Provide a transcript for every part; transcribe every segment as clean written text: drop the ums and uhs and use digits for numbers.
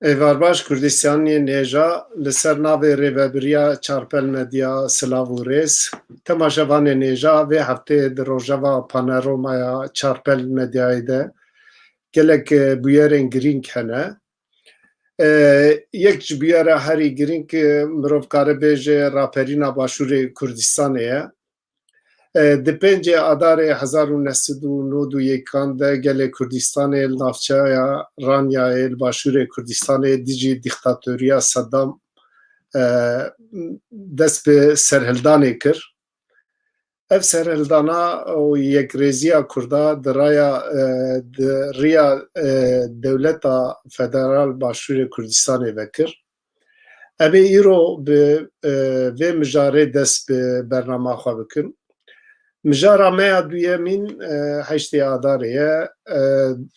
Evarbaş Kurdistanê nêja li ser navê Rêveberiya Çarpel Medya Silav û Rêz, temaşevanê nêja vê hefteyê di rojeva panorama Çarpel Medyayê de gelek bûyerên girîng hene. Yek ji bûyera herî girîng mirov dikare bêje raperîna Başûrê Kurdistanê ye. Di pêncê adarê 1991 de gelê Kurdistanê li navçeya Ranyayê li Başûrê Kurdistanê dijî dîktatoriya Saddam dest bi serhildanê kir. Ev serhildana û yekrêziya Kurda di rêya dewleta federal Başûrê Kurdistanê vekir. Ev ê îro bi vê mijarê dest bi bernama xwe bikin. Mijara me ya duyemîn heştê adarê ye,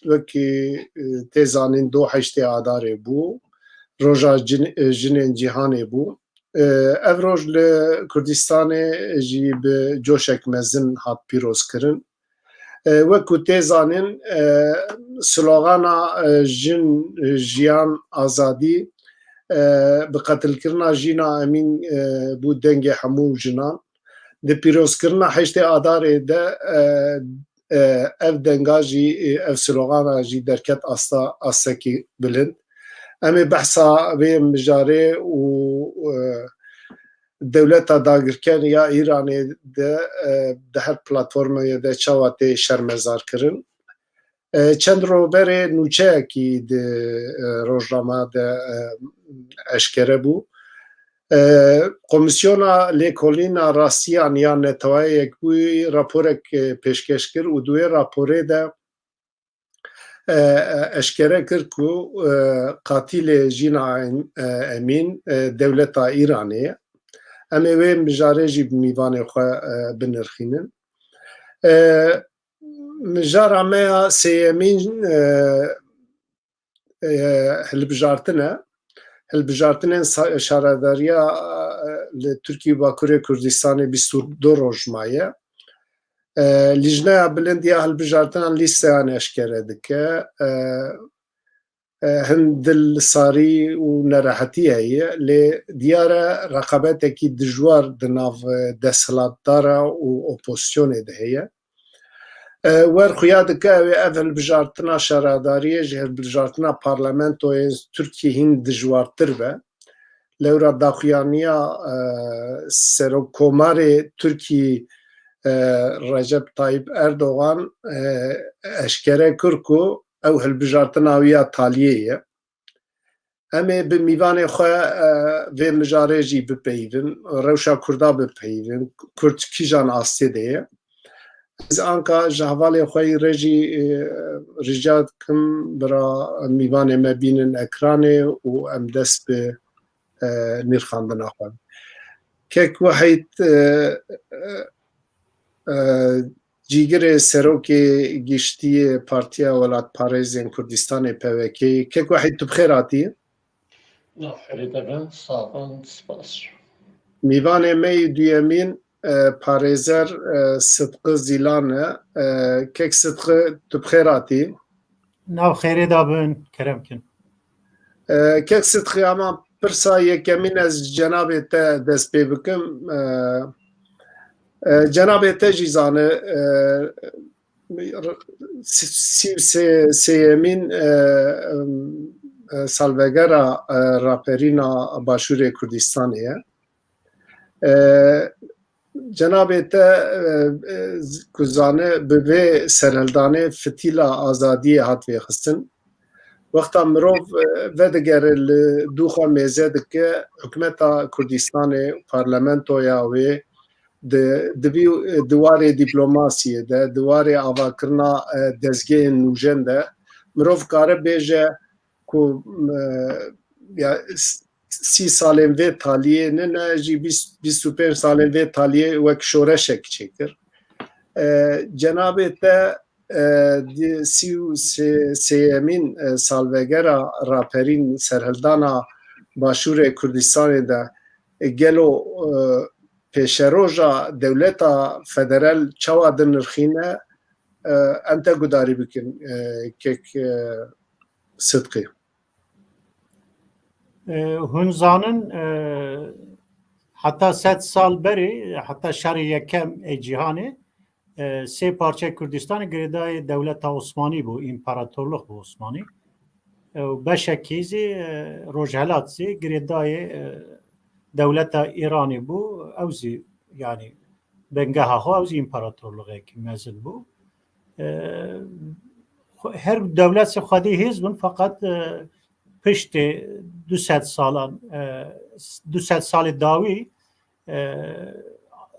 wekî tê zanîn do heştê adarê bû, roja jinên cîhanê bû. Ev roj li Kurdistanê jî bi coşek mezin hat pîrozkirin. Wekû tê zanîn slogana jin, jiyan, azadî bi qetilkirina jîna emîn bû dengê hemû jinan. Di pîrozkirina heştê adarê de ev denga jî, ev slogana jî derket asta astekî bilind. Em ê behsa vê mijarê û dewleta dagirkeniya Îranê de di her platformeyê de çawa tê şermezarkirin. Çend roberê nûçeyekî di rojname de eşkere bû. Komisyona lêkolîna rastiyan ya netewayek bûyî raporek pêşkêş kir û di wê raporê de eşkere kir ku qatilê Jîna Emîn dewleta Îranê ye. Em ê wê mijarê jî bi mîvanê xwe binirxînin. Mijara me ya sêyemîn hilbijartin e. Hilbijartinên şaredariya li Tirkiye û Bakurê Kurdistanê 22 roj maye. Lîjneya bilind ya hilbijartinan lîsteyan eşkere dike. Hin dilsarî û nerehetî heye, lê diyar e reqabetekî dijwar di nav desthilatdara û opozisyonê de heye. Wer xuya dike ev hilbijartina şaredariyê ji hilbijartina parlamentoyên Tirkiyê hîn dijwartir be. Lewra daxuyaniya Serokkomarê Tirkiyê Recep Tayyip Erdogan eşkere kir ku ew hilbijartina wî ya taliyê ye. Em ê bi mîvanê xwe vê mijarê jî bipeyivin, rewşa Kurda bipeyivin, Kurd kîjan astê de ye. Ez anka ji hevalê xwe re jî rica dikim bira mîvanê me bînin ekranê û em dest bi nîrxandina xwe bin. Kek wehît cîgirê serokê giştiyê Partiya Welatparêzên Kurdistanê PVK, kek wehît tu bi xêr hatî? Xêrê dibin, sağ spas. Mîvanê me yê duyemîn parêzer Sıtkı Zilan e. Kek Sıtkı tu bi xêr hatî? Nav xêrê dabin, kerem kin. Kek Sıtkı ama pirsa yekemîn ez cenabê te dest pê bikim. Cenabê te jî zane sêyemîn salvegera raperîna Başûrê Kurdistanê ye. Cenabê te ku zane bi vê serhildanê fitîla azadiyê hat vêxistin. Wexta mirov vedigere li dûxa mêze dike, hikûmeta Kurdistanê parlamentoya wê di warê dîplomasiyê de, di warê avakirina dezgehên nûjen de mirov dikare bêje ku 30 salên vê taliyê ne jî 25 salên vê taliyê wek şoreşek çêkir. Cenabê te sêyemîn salvegera raperîn serhildana Başûrê Kurdistanê de gelo pêşeroja dewleta federal çawa dinirxîne, em te gudarî bikin kek Sıtkı. Hunzanın hatta 7 sal beri hatta şerî yekem cihanê sê parçe Kurdistanê girêdayê Dewleta Osmanî bû, împaratorluk bû Osmanî. Beşekî zî Rojhilat zî girêdayê Dewleta Îranê bû. Ew zî yani bengeha xwe ew zî împaratorluğekî mezin bû. Her dewletê xwedî hêz bûn fakat piştê 200 salan 200 salê dawî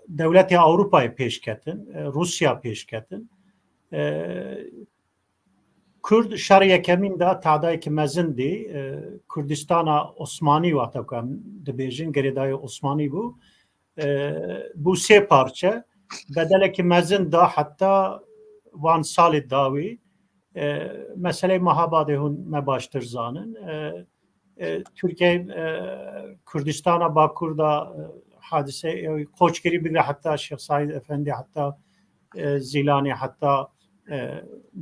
Dewletê Avrupayê pêşketin, Rusya pêşketin. Kurd şerî yekemîn da tadayekî mezin dî Kurdistana Osmanî wata ku em dibêjin girêdayê Osmanî bû. Bu sê parçe bedelekî mezin da heta wan salê dawî meseleyê Mehabadê hûn me baştir zanin. Türkiye Kurdistana Bakur da hadise koçgirî bigre hatta Şeyh Said Efendi hatta Zîlanî hatta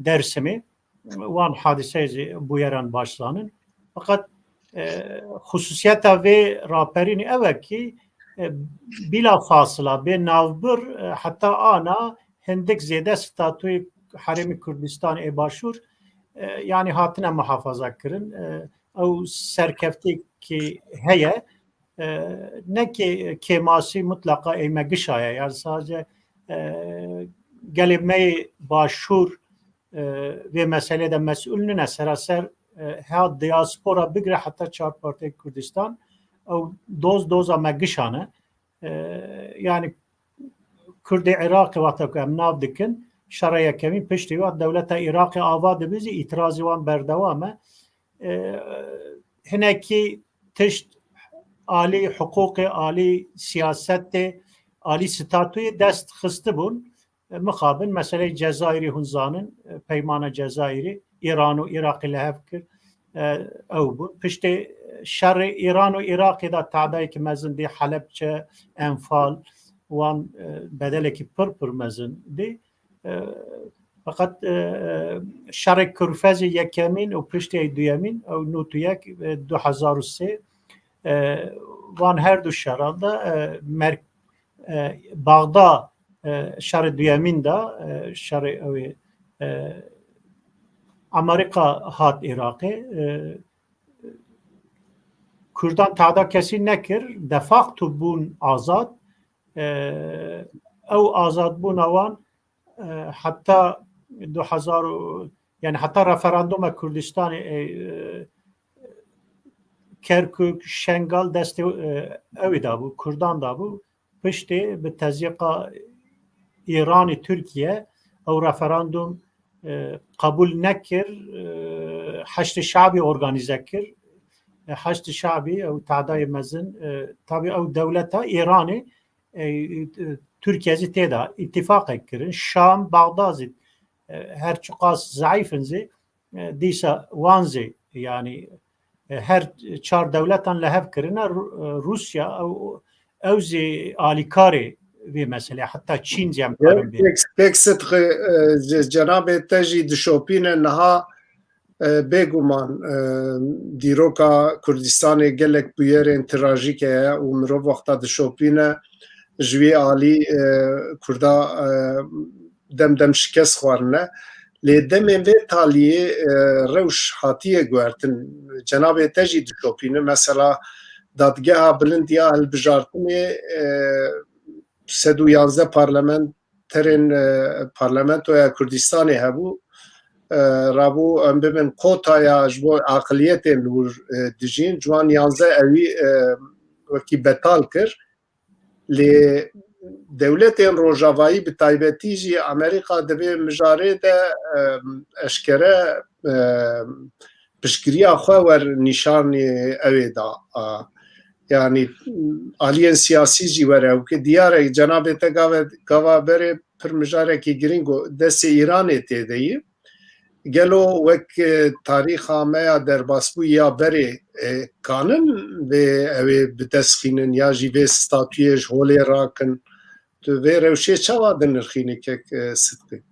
Dersimê wan hadiseyê bûyeran başlanin. Fakat hususiyeta vê raperînê ew e ki bila fasıla bê navbir hatta ana hindik zêde statûyê Herêmê Kurdistanê ê başûr yani hatine muhafaza kirin. Ew serkeftekî heye nekê kêmasî mutlaka ême gişaye yani sadece gelê me başûr vê meselê de mes'ûl nine seraser hat diaspora bigire heta Çarpartiyê Kurdistan ew doza me gişane yani Kurdê Iraqê wata ku em nav dikin şerê yekemîn piştî wê Dewleta Iraqê ava dibe zî îtirazê wan berdewam e. Hinekî tişt alî hiqûqê, alî siyasetê, alî statûyê dest xistibûn. Mixabin meseleyê Cezayirê hûn zanin peymana Cezayirê İran û Iraqê li hev kir ew bûn. Piştê şerê İran û Iraqê da tadayekî mezin dî Helepçe, Enfal wan bedelekî pir mezin dî. Fakat şerê Kurfezê yekemîn û piştê duyemîn ew nûtuyek 2003 wan her du şeran da Bagda şerê duyemîn da şerê ew Amerika hat Iraqê Kurdan tada kesî nekir de facto bûn azad ew azadbûna wan hatta 2000 yani hatta referanduma Kurdistanê Kerkük, Şengal destê ew da bû, Kurdan da bû. Piştê bi tezyiqa İranê Türkiye ew referandum kabul nekir, Heşt-i Şabî organize kir. Heşt-i Şabî ew tadayê mezin tabii ew dewleta İranê Türkiye zî têda îtîfaqek kirin. Şam, Bagda zî her çi qas zayıfın zî dîsa wan zî yani her çar devletan li hev kirine Rusya ew zî alîkarê vê meselê hatta Çîn jî em karin bê. Pek sıdkı cenabê te jî dişopîne niha bêguman dîroka Kurdistanê gelek bûyerên trajîk heye û mirov wexta dişopîne ji wê alî Kurda dem şikest xwarine. Lê demên vê taliyê rewş hatiye guhertin cenabê te jî dişopîne mesela dadgeha bilindiya hilbijartinê 111 parlamenterên parlamentoya Kurdistanê hebû rabû em bibin kotaya ji bo aqiliyetên li wir dijîn ciwan 11 ewî wekî betal kir lê dewletên rojavayî bi taybetî jî Amerîka divê mijarê de eşkere piştgiriya xwe wer nîşanê ew ê da yani aliyên siyasî jî were ew diyarek cenabê te gava berê pir mijarekî giring û destê Îranê tê deyî gelo wek tarîxa me ya derbasbûyî berê kanin vê ew ê bi dest xînin ya jî vê statûyê ji holê rakin tu vê rewşê çawa dinirxînekek sidqî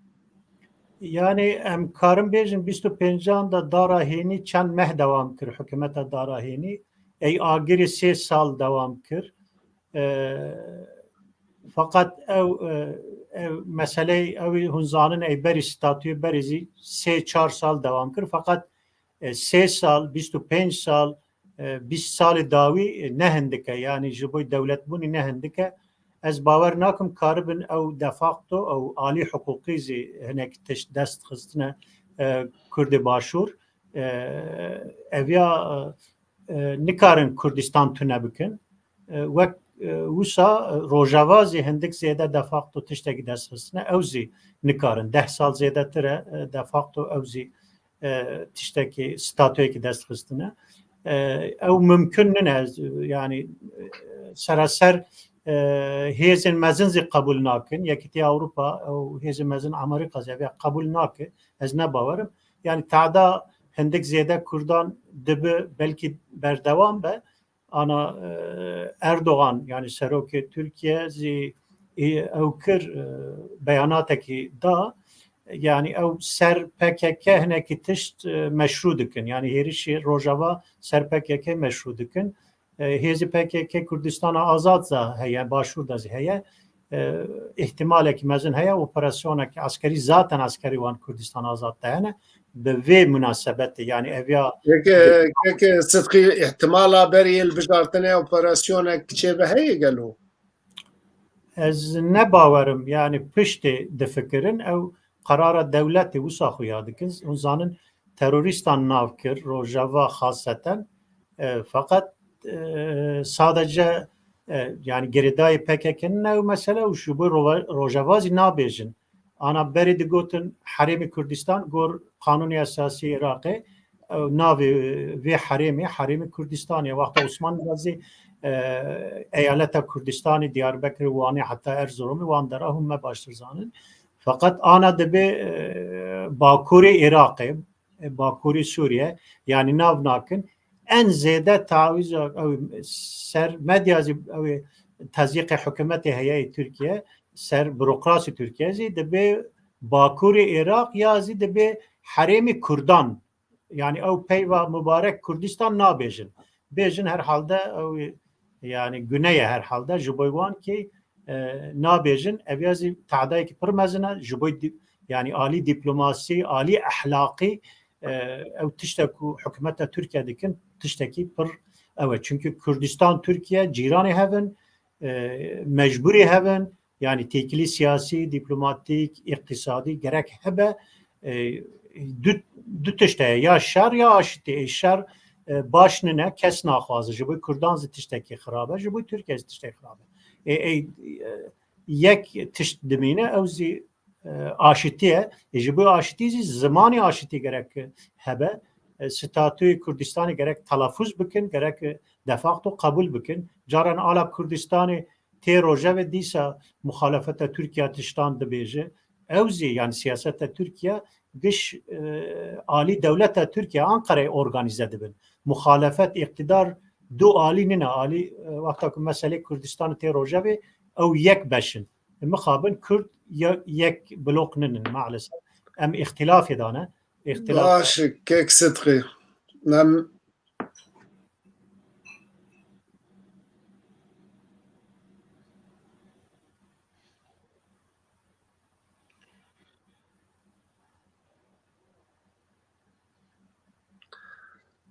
Yani em karin bêjin 25 da dara hênî çend meh dewam kir hikûmeta dara hênî ای آگری 3 سال دوام کرد فقط او مسئله او هنزانن ای بری ستاتوی بریزی 3-4 سال دوام کرد فقط 3 سال 25 سال 20 سال داوی نه هندکه یعنی جبوی دولت بونی نه هندکه از باور ناکم کاربن او دفاقتو او عالی حقوقی زی هنک تش دست خستنه کرد باشور اویا نکارن کردستان تونه بکن وک وسا روجاوازی هندک زیاده دفاقتو تشتگی دست خستنه اوزی نکارن 10 سال زیاده تره دفاقتو اوزی تشتگی ستاتوی که دست خستنه او ممکن نه yani سراسر هیزن مزنزی قبول ناکن یکی اروپا او هیزن مزن امریکا زیاده قبول ناکن از نباورم yani تعداد هندک زیاده کردان دب belki بردوام به ana Erdoğan yani Seroke Türkiye zی او کر beyanateki da yani او سر PKK هنکی تشت مشروع دکن yani هر شی روجاوا سر PKK مشروع دکن هیزی PKK کردستان آزاد زه هیا باشور دزی هیا احتمال کی مزن هیا اپراسیون کی عسکری zaten عسکری وان کردستان آزاد دهنه به وی مناسبت yani evya که صدقی احتمالا بری البجارتنه اپراسیون کچه به هی گلو از نباورم yani پشت دفکرن او قرار دولت وسا خویا دکن اون زانن teröristan navkir Rojava خاصتا fakat sadece yani geridayı PKK'nın ne mesela şu bu Rojavazi nabejin ana beri de goten Haremi Kürdistan gor kanuni esası Irak'ı navi ve Haremi Kürdistan ya vakti Osmanlı Gazi eyaleta Kürdistan'ı Diyarbakır vani hatta Erzurum'u vandarahum me başlırzanın fakat ana da bir Bakuri Irak'ı Bakuri Suriye yani navnakın en ziyade taviz ser medyazı tazyiq hükümeti heyeti Türkiye ser bürokrasi Türkiye zide be Bakuri Irak ya zide be Haremi Kürdan yani o peyva mübarek Kürdistan nabejin bejin herhalde yani güneye herhalde juboywan ki nabejin evyazı taadayı ki permezine juboy yani ali diplomasi ali ahlaki او تشتكو حكومة تركيا دكن تشتكي بر او çünkü Kürdistan Türkiye ciranı heven mecburi heven yani tekili siyasi diplomatik iktisadi gerek hebe dü tişte ya şer ya aşite şer başnına kes naxwazı bu Kürdan tişteki xarabe bu Türkiye tişteki xarabe yek tişt demine evzi aşitiye bu aşitizi zamanı aşiti gerek hebe statüyü Kürdistan'ı gerek telaffuz bikin gerek defakto kabul bikin caran ala Kürdistan'ı teroje ve disa muhalefete Türkiye tiştan dibêje evzi yani siyasete Türkiye giş ali devlete Türkiye Ankara'yı organize dibin muhalefet iktidar du ali nine ali vakta ku mesele Kürdistan'ı teroje ve ev yek beşin مخابن كرد يك بلوقنن معلش ام اختلاف دانه اختلاف باش كيك صدقي نعم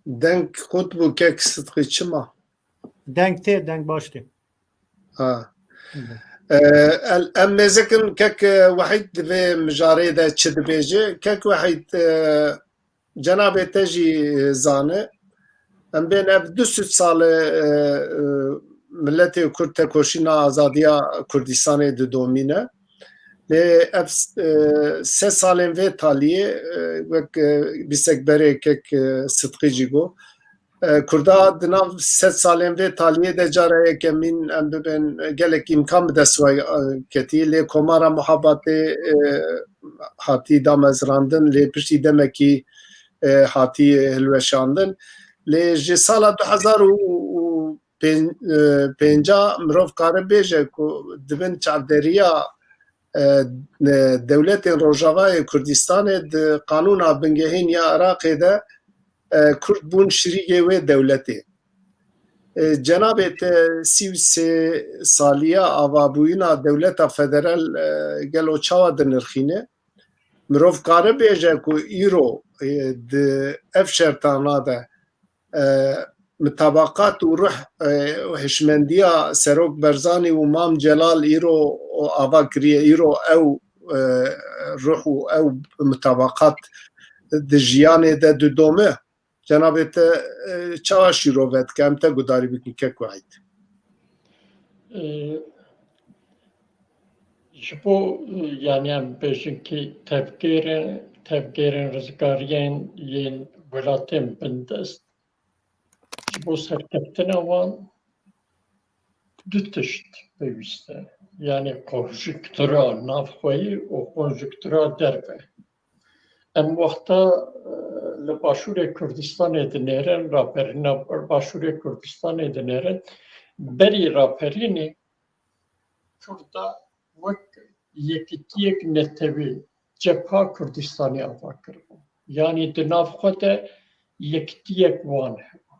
دنك خطبو كيك صدقي چما دنك باشتي ام مزكن كك وحيد في مجاريده تشد بيجي كك وحيد جناب تجي زانه ام بين افدس سال ملت كرد كوشينا ازاديا كردستان دو دومينه ل اف 3 سالن في تاليه وك بيسكبري كك صدقي جيجو Kurda dinav 3 salên vê taliyê de careyeke min em bibin gelek imkan bi dest ve ketî lê komara muhabatê hatî damezrandin lê piştî demekî hatî hilweşandin lê ji sala 2005 mirov karin bêje ku dibin çavderiya dewletên Rojavayê Kurdistanê di qanûna bingehîn ya Iraqê de Kurd bûn şirîgê wê dewletê. cenabê te 33 saliya avabûyîna dewleta federal gelo çawa dinirxîne mirov kare bêje ku îro di ev şertana de mutabakat û ruh hişmendiya Serok Barzanî û Mam Celal îro ava kiriye îro ew ruh û ew mutabakat di jiyanê de didome cenabê te çawa şîrove dike em te gudarî bikin kek wahîd. Ji bo yani em bêjin ki tevgêrên rizgariyên yên welatên bindest ji bo serkeftina wan du tişt pêwîst e. Yani konjüktüra navxweyî û konjüktüra derve. Em wexta li Başûrê Kurdistanê dinêrin, raperîna Başûrê Kurdistanê dinêrin, berî raperînê Kurda wek yekîtiyek netewî Cepha Kurdistanê ava kiribû. Yani di nav xwe de yekîtiyek wan hebû.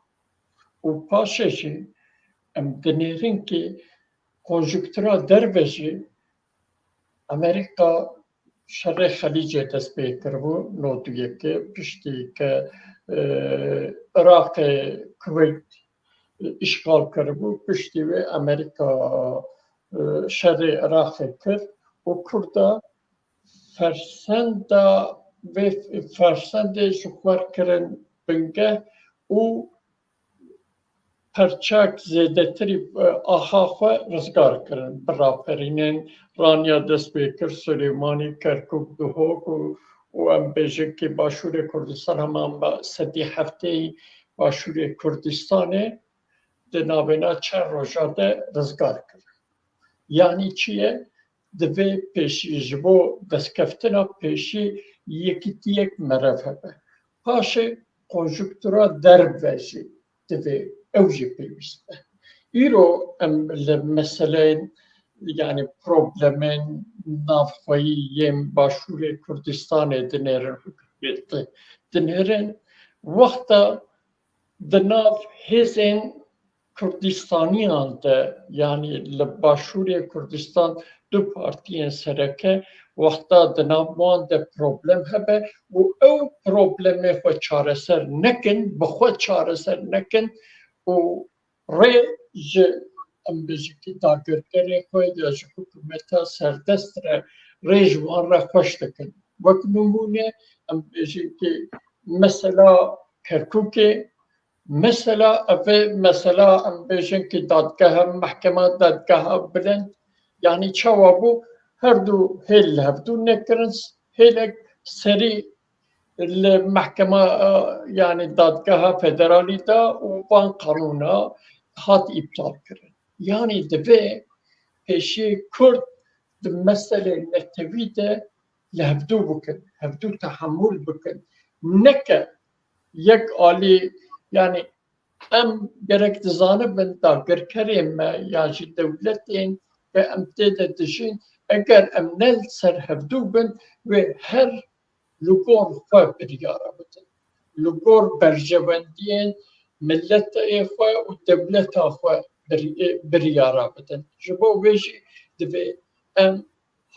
û paşê jî em dinêrin ki konjüktüra derve jî Amerîka şerê Xelîcê dest pê kiribû nodûyekê piştî ke Iraqê Kuweyt işgal kiribû piştî wê Amerîka şerê Iraqê kir û Kurda fersenda vê fersendê ji xwe kirin bingeh û perçak zêdetirî aha xwe rizgar kirin. Bi raperînên Raniya dest pê kir, Süleymanî, Kerkûk, Duhok û em bêjin ki Başûrê Kurdistan heman sedî hefteyî Başûrê Kurdistanê di navêna çend roja de rizgar kirin. Yani çi ye? Divê pêşî ji bo destkeftina pêşî yekîtiyek merev hebe. Paşê konjüktüra derve jî divê ew jî pêwîst be. Îro em li meseleyên yani problemên navxweyî yên Başûrê Kurdistanê dinêrin hikûmetê dinêrin wexta di nav hêzên Kurdistaniyan de yani li Başûrê Kurdistan du partiyên sereke wexta di nav wan de problem hebe û ew problemê xwe çareser nekin, bi xwe çareser nekin û rê ji em bêjin ki dagirkerê xwe ya ji hikûmeta serdest re rê ji wan re xweş dikin. Wek nimûne em bêjin ki mesela Kerkûkê mesela ev mesela em bêjin ki dadgeha mehkema dadgeha bilind yani çawa bû her du hêl li hevdû nekirin hêlek serî li mehkema yani dadgeha federalî da û van qanûna hat iptal kirin. Yani divê pêşî Kurd di meselê netewî de li hevdû bikin, hevdû tehemûl bikin. Neke yek alî yani em gerek dizanibin dagirkerên me ya jî dewletên ve em tê de dijîn eger em ne ser hevdû bin ve her li gor xwe biryara bitin. Li gor berjewendiyên milletê xwe û dewleta xwe biryara bitin. Ji bo wê jî divê em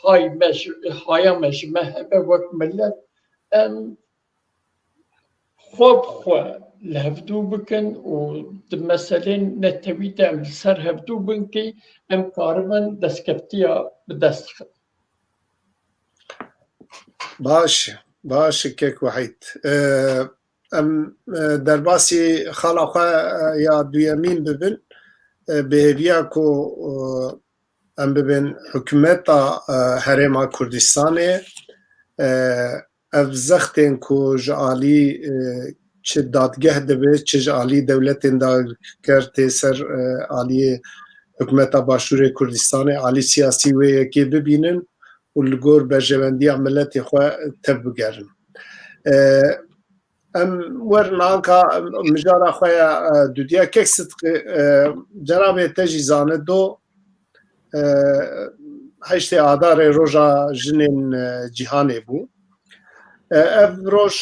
haya me ji me hebe wek millet em xwe bi xwe li hevdû bikin û di meselên netewî de em li ser hevdû bin ki em karibin destkeftiya bi dest bixin. باش باش کێک وحید ئەم دەرباسی خەڵاخوا یا دویەمین ببن بهێویا کو ئەم ببن حکومەتا هەرێما کوردستانê ev zextên ku ji alî çi dadgeh dibe çi ji alî dewletên dagir tê ser aliyê hikûmeta Başûrê Kurdistanê alî siyasî wê yekê bibînin û li gor berjewendiya milletê xwe tev bigerin. Em werin anka mijara xwe ya dudiya kek sidqî cenabê te jî zanido heştê adarê roja jinên cîhanê bû. ev roj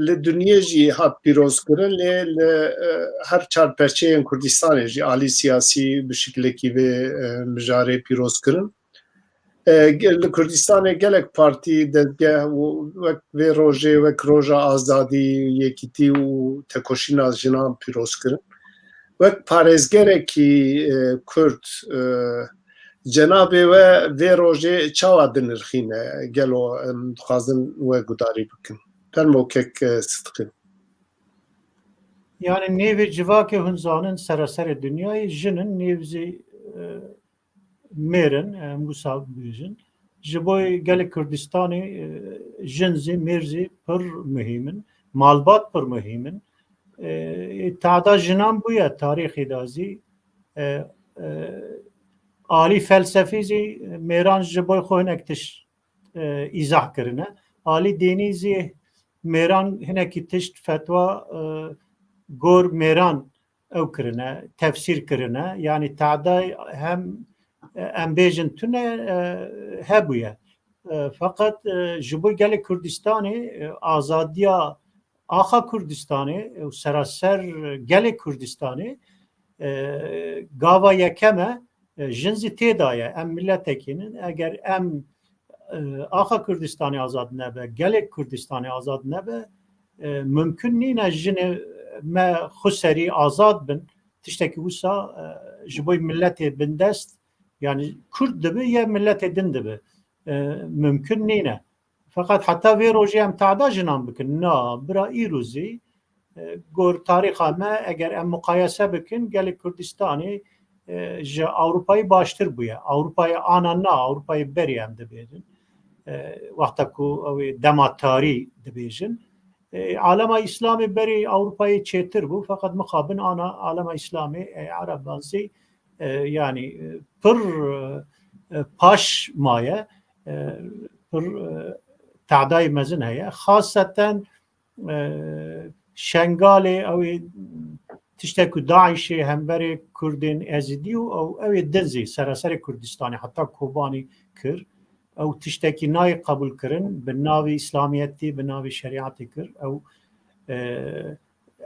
li dünyayê jî hat pîrozkirin lê li her çar perçeyên Kurdistanê jî alî siyasî bi şeklekî vê mijarê pîrozkirin. Li Kurdistanê gelek partî dezgeh wek vê rojê wek Roja Azadî, Yekîtî û Tekoşîna Jinan pîrozkirin. Wek parêzgerekî Kurd cenabê we vê rojê çawa dinirxîne gelo em dixwazin we gudarî bikin. Fermokek Sıtkı. Yani nêvê civakê hûn zanin seraserê dünyayê jinin nêvzî mêrin em wisa bêjin ji bo gelek Kurdistanê jin zî mêr zî pir muhîm in, malbat pir muhîm in. Tada jinan bûye tarîxê da zî alî felsefî zî mêran ji bo xwe hinek tişt îzah kirine. Alî dînî zî mêran hinekî tişt fetwa gor mêran ew kirine, tefsîr kirine. Yani tada hem em bêjin tune hebûye. Fakat ji bo gelek Kurdistanê azadiya axa Kurdistanê û seraser gelek Kurdistanê gava yekeme jin zî têda ye. Em milletekînin eger em axa Kurdistanê azad nebe, gelek Kurdistanê azad nebe mümkün nîne jinê me xweserî azad bin tiştekî wisa ji bo milletê bindest yani Kurd dibe ya milletê din dibe. Mümkün nîne. Fakat heta vê rojê em tada jinan bikin. Na, bira îrozî gor tarîxa me eger em muqayese bikin gelek Kurdistanê ji Avrupayê baştir bûye. Avrupayê ana na, Avrupayê berî em dibêjin. Wexta ku ew ê dema tarî dibêjin. Alema İslamê berî Avrupayê çêtir bû fakat mixabin ana alema İslamê Ereban zî yani pir paş maye pir tadayê mezin heye. Xaseten Şengalê ew ê tiştek ku Daişê hemberê Kurdên Ezidî û ew ê din zî seraserê Kurdistanê heta Kobanî kir. Ew tiştekî nayê qebûl kirin bi navê İslamiyetî bi navê şeriatê kir. Ew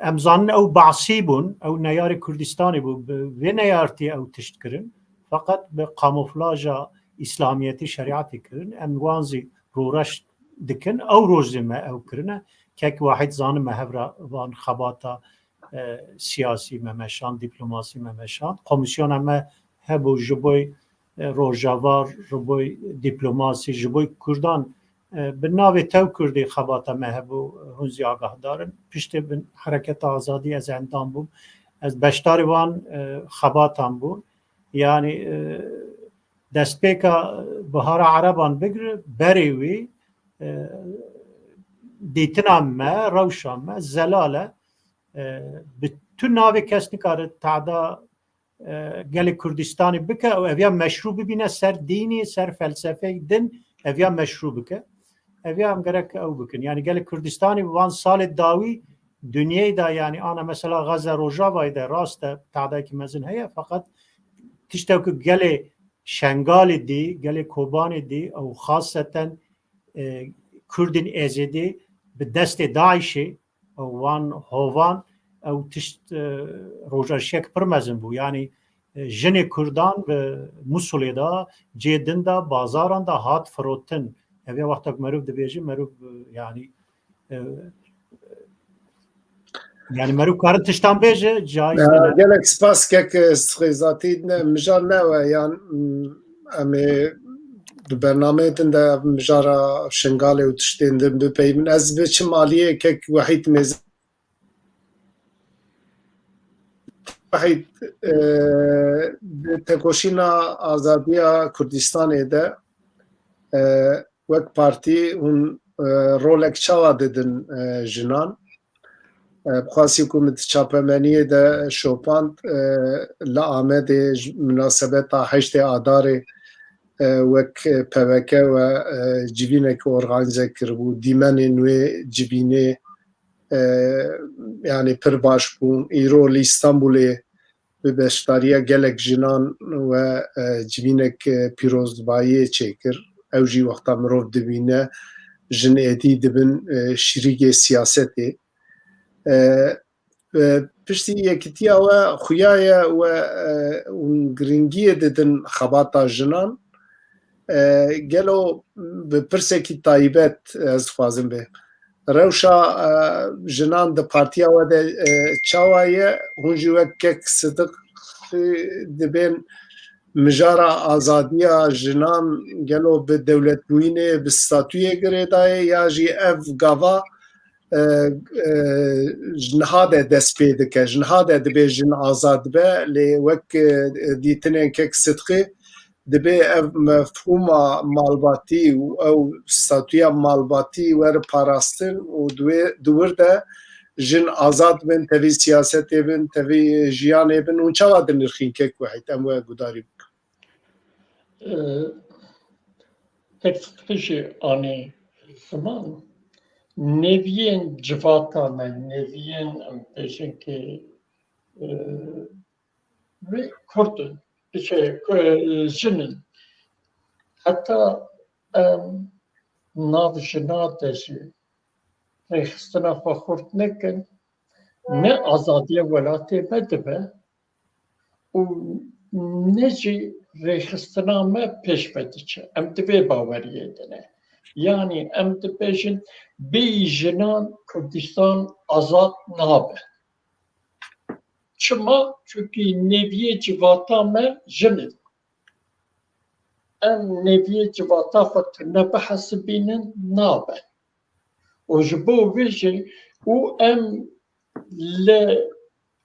em zanin ew behsî bûn, ew neyarê Kurdistanê bû bi vê neyartî ew tişt kirin. Fakat bi kamuflaja İslamiyetî şeriatê kirin. Em wan zî rûreş dikin ew roj zî me ew kirine. Kek wahid zanim me hevra van xebata siyasî me meşan, dîplomasî me meşan. Komisyona me hebû ji bo rojavar, ji bo dîplomasî, ji bo Kurdan bi navê Tev Kurdê xebata me hebû hûn zî agahdar in. Piştî bin Hereketa Azadî ez endam bûm. Ez beşdarê wan xebatan bûm. Yani destpêka Bihara Ereban bigire berê wî dîtina me, rewşa me zelal e. Bi tu navê kes nikare tada gelek Kurdistanê bike ew ev ya meşrû bibîne ser dînê, ser felsefeyê din ev ya meşrû bike. Ev ya em gerek ew bikin. Yani gelek Kurdistanê wan salê dawî dünyayê da yani ana mesela Gaza Rojavayê de rast e tadayekî mezin heye fakat tiştek ku gelê Şengalê dî, gelê Kobanê dî ew xaseten Kurdên Ezidî bi destê Daişê wan hovan ew tişt rojarşiyek pir mezin bû. Yani jinê Kurdan bi Musulê da cê din da bazaran da hat firotin. Ev ya wexta ku merov dibêje merov yani yani merov karin tiştan bêje caiz ne. Gelek spas kek strêzatî mijar ne we yan em ê di bernameyê din de mijara Şengalê û tiştên din bipeyvin. Ez bi çi maliyê kek wehîd mêz wehîd tekoşîna azadiya Kurdistanê de wek partî hûn rolek çawa didin jinan. Bixwasî ku min çapemeniyê de şopand li Amedê münasebeta heştê Adarê wek PVK ve civînek organîze kiribû dîmenên wê civînê yani pir baş bûn. Îro li İstanbulê bi beşdariya gelek jinan ve civînek pîrozbayiyê çêkir. Ew jî wexta mirov dibîne jin êdî dibin şîrîgê siyasetê. Piştî yekîtiya we xuya ye we giringiyê didin xebata jinan gelo bi pirsekî taybet ez dixwazim bê. Rewşa jinan di partiya we de çawa ye hûn jî wek kek sidiq dibên mijara azadiya jinan gelo bi dewletbûyînê bi statûyê girêdayê ya jî ev gava niha de dest pê dike, ji niha de dibe jin azad be lê wek dîtinên kek sidqî dibe ev mefhûma malbatî û ew statûya malbatî were parastin û duwir de jin azad bin, tevî siyasetê bin, tevî jiyanê bin û çawa dinirxîn kek wehîd em we gudarî bikin. Tek sıkışı anı zaman neviyên civata me, neviyên pêşinkê ve Kurdun, jinin heta nav jina de jî rêxistina xwe xurt nekin, ne azadiya welatê me dibe û ne jî rêxistina me pêş ve diçe. Em di vê baweriyê de ne. Yani em dibêjin bê jinan Kurdistan azad nabe. Çima? Çünkü neviyê civata me jinin. Em neviyê civata xwe tu nebihesibînin nabe. û ji bo vê jî û em li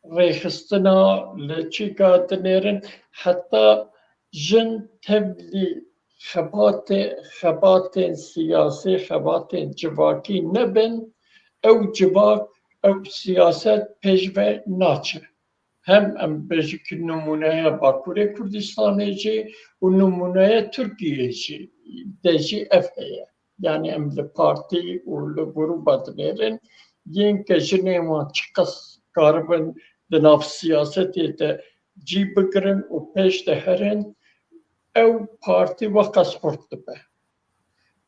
rêxistina li çîka dinêrin heta jin tevlî xebatên siyasî, xebatên civakî nebin, ew civak, ew siyaset pêş ve naçe. Hem em bêjin ki numuneya Bakurê Kurdistanê jî û numuneya Tirkiyeyê jî de jî ev heye. Yani em li partî û li grûpa dinêrin yên ke jinên wan çi qas karibin di nav siyasetê de cî bigirin û pêş de herin, ew partî ve qas xurt dibe.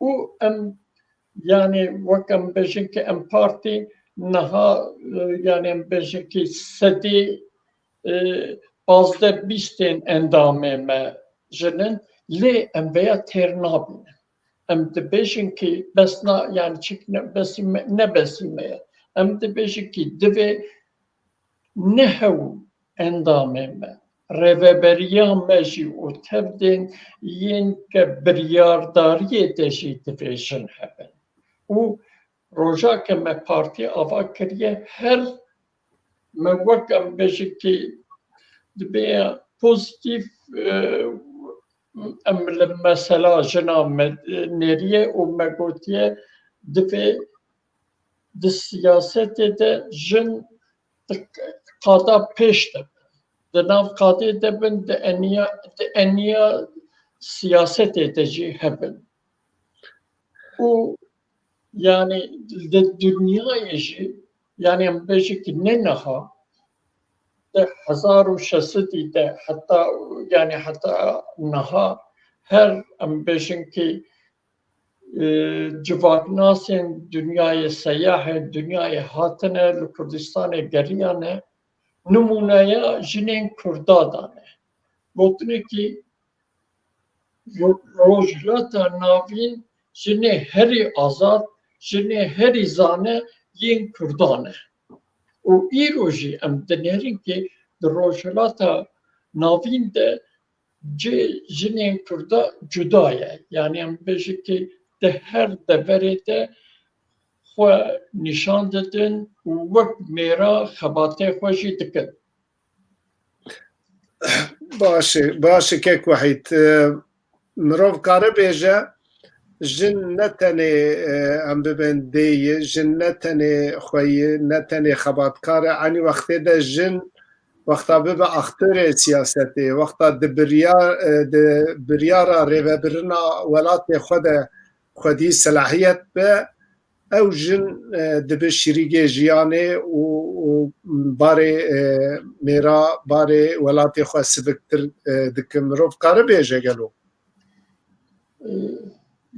û em yani wek em bêjin ki em partî niha yani em bêjin ki sedî pazdeh bîstên endamê me jinin lê em veya têr nabînin. Em dibêjin ki besna yani çik nebesîme ye. Em dibêjin ki divê nehew endamê me, rêveberiya me jî û tevdên yên ke biryardariyê de jî divê jin hebin. û rojake me partî ava kiriye her me wek em bêjin ki dibe pozitif em li mesela jina me nêriye û me gotiye divê di siyasetê de jin qada pêş dibin. Di nav qadê de bin, di eniya siyasetê de jî hebin. û yani di dünyayê jî yani em bêjin ki ne niha de 1600 de heta yani heta niha her em bêjin ki civaknasên dünyayê seyahê dünyayê hatine li Kurdistanê geriyane numuneya jinên Kurda da ne. Gotine ki rojhilata navîn jinê herî azad, jinê herî zane yên Kurdan e. û îro jî em dinêrin ki di rojhilata navîn de jinên Kurda cuda ye. Yani em bêjin ki di her deverê de xwe nîşan didin û wek mêra xebatê xwe jî dikin. Baş e kek wehîd. Mirov kare bêje jin ne tenê em bibin dêyî, jin ne tenê xweyî, ne tenê xebatkar e, enî wextê de jin wexta bibe aktorê siyasetê, wexta di biryara rêvebirina welatê xwe de xwedî selahiyet be, ew jin dibe şîrîgê jiyanê û barê mêra, barê welatê xwe siviktir dikin. Mirov kare bêje gelo?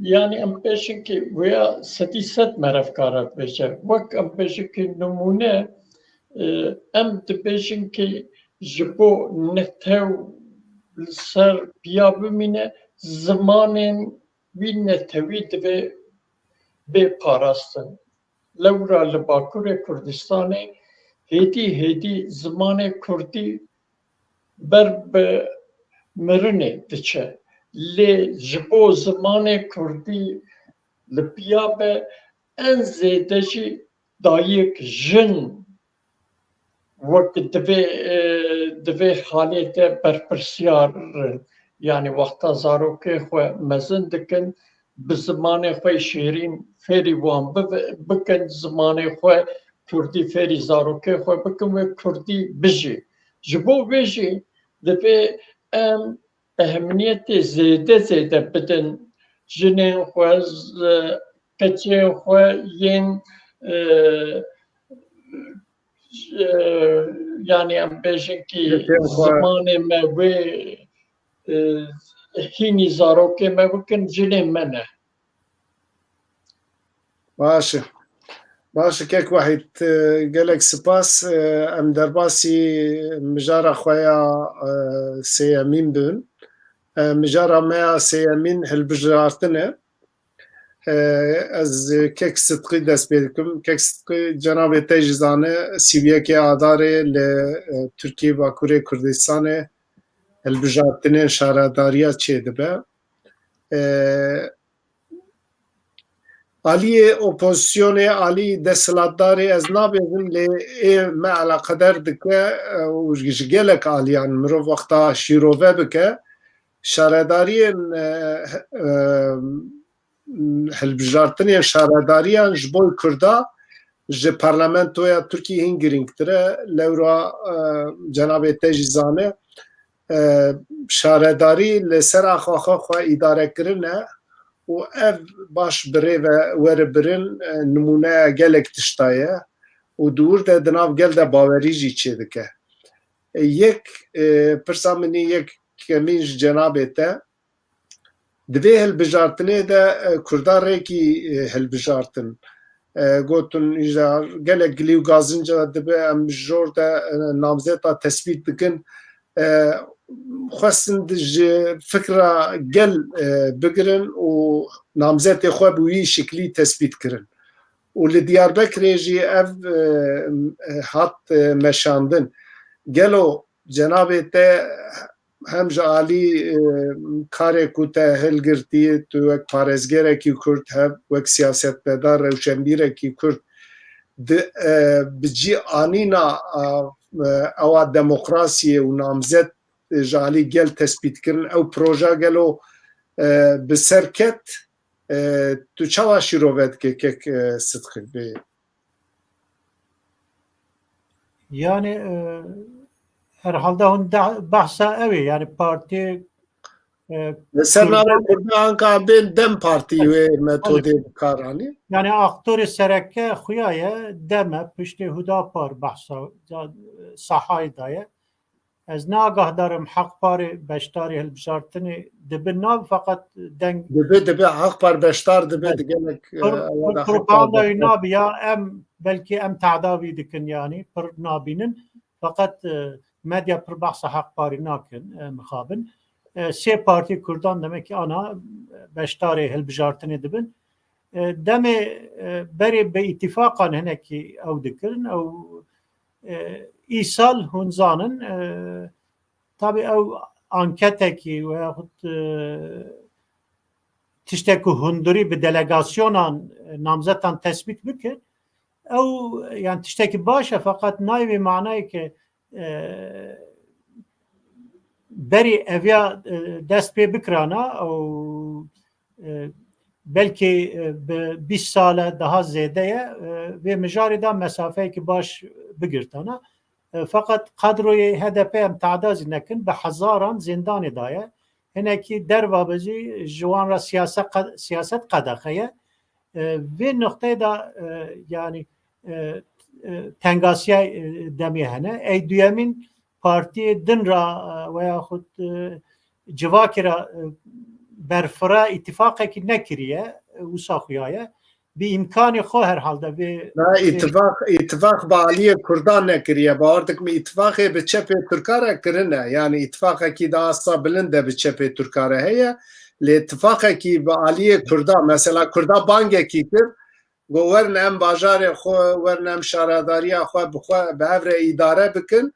Yani em peşinki veya setiset merefkarat veşe. Vak em peşinki numune em de peşinki jibo netev ser piya bimine zamanın bir netevi ve be parastin. Lewra li Bakurê Kurdistanê hêdî zimanê Kurdî ber bi mirinê diçe. Lê ji bo zimanê Kurdî li piya be en zêde jî dayîk jin wek divê halê de berpirsyar yani wexta zarokê xwe mezin dikin bi zimanê xwe şêrîn fêrî wan bikin zimanê xwe Kurdî fêrî zarokê xwe bikin ve Kurdî bijî. Ji bo vê jî divê em ehemiyetê zêde bidin jinên xwe keçiyên xwe yên yani em bêjin ki zimanê me wê hînî zarokê me bikin jinên me ne. باشه باشه کێک وحید gelek spas em derbasî mijara xwe ya sêyemîn bin mijara me ya sêyemîn hilbijartin e ez kek Sidqî dest pê dikim kek Sidqî cenabê te jî zane sîviyekê adarê li Tirkiye Bakurê Kurdistanê hilbijartinên şaredariya çê dibe aliyê opozisyonê alî desthilatdarê ez nabêjim lê ê me eleqedar dike û ji gelek aliyan mirov wexta şîrove bike şaredariyên hilbijartinên şaredariyan ji bo Kurda ji parlamentoya Tirkiyê hin girîngtir e lewra cenabê te jî zane şaredarî li ser axaxa xwe îdarekirin e û ev baş birê ve weribirin numuneya gelek tişta ye û dûr de di nav gel de bawerî jî çê dike. Yek pirsa minî yek kemîn ji cenabê te divê hilbijartinê de Kurda rêkî hilbijartin gotin gelek gilî û gazinca dibe em jor de namzeta tespît dikin xwestin ji fikra gel bigirin û namzetê xwe bi wî şiklî tespît kirin û li Diyarbekirê jî ev hat meşandin gelo cenabê te hem ji alî karê ku te hilgirtiye tu wek parêzgerekî Kurd hev wek siyasetmedar rewşenbîrekî Kurd bi cî anîna ewa demokrasiyê û namzet ji alî gel tespîtkirin ew proja gelo bi ser ket tu çawa şîrove dike kek Sidqî bê Yani herhalde hûn behsa ew ê yani partî li ser navê Kurdan ka bên Dem Partî wê metodê bikar anî yani aktorê sereke xuya ye deme piştî Hudapar behsa sahayê daye ez nagahdar Haqparê beşdarê hilbijartinê dibin nav fakat deng dibe Haqpar beşdar dibe di gelek propagandayê nabe ya em belkî em tedavî dikin yani pir nabînin fakat medya pir behsa Haqparê nakin mixabin sê partî Kurdan demek ki ana beşdarê hilbijartinê dibin demê berê bi îtîfaqan hinekî ew dikirin ew îsal hûn zanin tabii ew anketekî veyahut tiştekî hundirî bi delegasyonan namzetan tespît bikin ew yani tiştekî baş e fakat nayê manayê ki berî eviya dest pê bikirana ew belki bi 20 sale daha zêde ye vê mijarê da mesafeyekî baş bigirtana fakat kadroyê HDP em te'dazî nekin bi hezaran zindanê daye hinekî derva bijî ji wan re siyaset qedexe vê noqteyê da yani tengasiya demê hene ey duyemîn partiyê din ra veyahut civakê ra برفرا اتفاقی که نکریه و ساخیایه به امکان خو هر حال ده اتفاق با علی کردان نکریه با اردک می اتفاقی به چپ ترکاره کرنه یعنی اتفاقی که دا اصلا بلنده به چپ ترکاره هیه لی اتفاقی که با علی کردان مثلا کردان بانگه کی کرد گو ورنم باجار خو ورنم شهرداری خو بخوا به هفر اداره بکن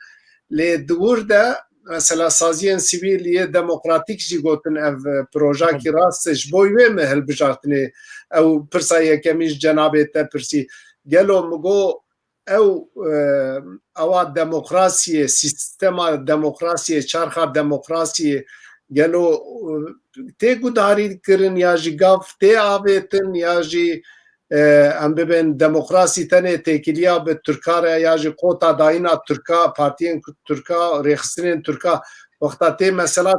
لی دور ده مثلا سازی سیویلی دموکراتیک جی گوتن اف پروژه کی راستش بوی مهل بجارتنی او پرسایه کمیش جنابه پرسی گلو مگو او دموکراسی سیستم دموکراسی چرخ دموکراسی گلو تی گوداری کرن یا جی گاف تی آویتن یا جی ام ببین دموکراسی تنه تکیلیا به ترکاره یا جی قوتا داینا ترکا پارتیین ترکا ریخسترین ترکا وقتا تی مثلا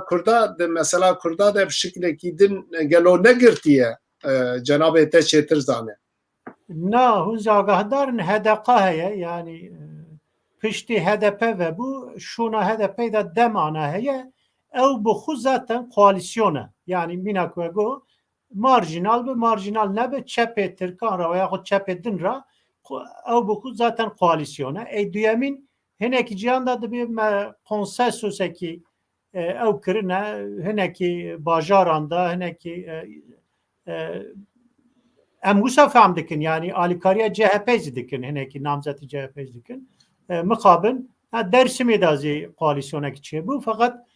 کردا ده بشکل کی دن گلو نگرتیه جناب ته چتر زانه نه هنز آگاهدارن هدقه هیه یعنی پشتی هدپه و بو شونا هدپه ده دمانه هیه او بخو zaten koalisyona yani minakwe go marjinal ve marjinal ne be çepe Türkan ra veya çepe din ra ev bu zaten koalisyona duyamin heneki cihanda da bir konsensus ki ev kirine heneki bajaranda heneki em wisa fehm dikin yani alikariya CHP dikin heneki namzeti CHP dikin mukabin Dersimê de zê koalisyonekî çêbû fakat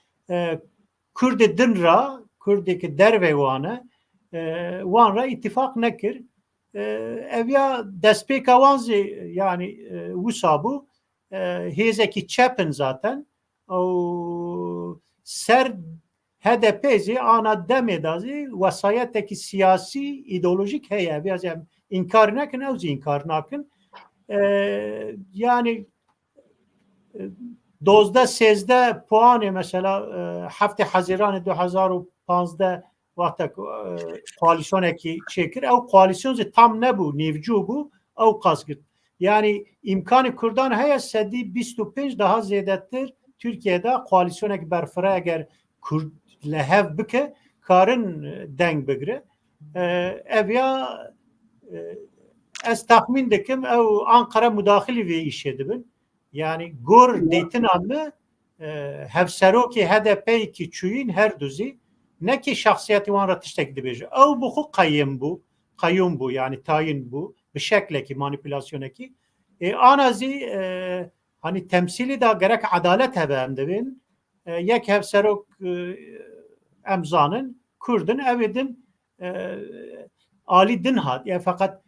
Kurdê din ra Kurdekî derve wan e wan ra îtifaq nekir ev ya destpêka wan zê yani wisa bû hêzekî çepin zaten û ser HDP zê ana demê da zê wesayetekî siyasî îdeolojik heye biraz em inkar nekin ew zî inkar nakin yani 12-13 puanı mesela hafta Haziran 2015 vakti koalisyoneki çekir ev koalisyon tam ne bu nevcu bu ev kaskır yani imkanı kurdan heye sedi 25 daha ziyadettir Türkiye'de koalisyoneki berfara eğer Kurd lehev bike karın deng bigre ev ya ez tahmin dikim ev Ankara müdahili ve işe dibin yani gor deytin anlı hevseroki HDP ki çuyun her düzi ne ki şahsiyeti van ratıştek dibece ev bu kayyum bu yani tayin bu bir şekle ki manipülasyon ki anazi hani temsili da gerek adalet hebem dibin yek hevserok emzanın Kurdun evedin ali din hat ya fakat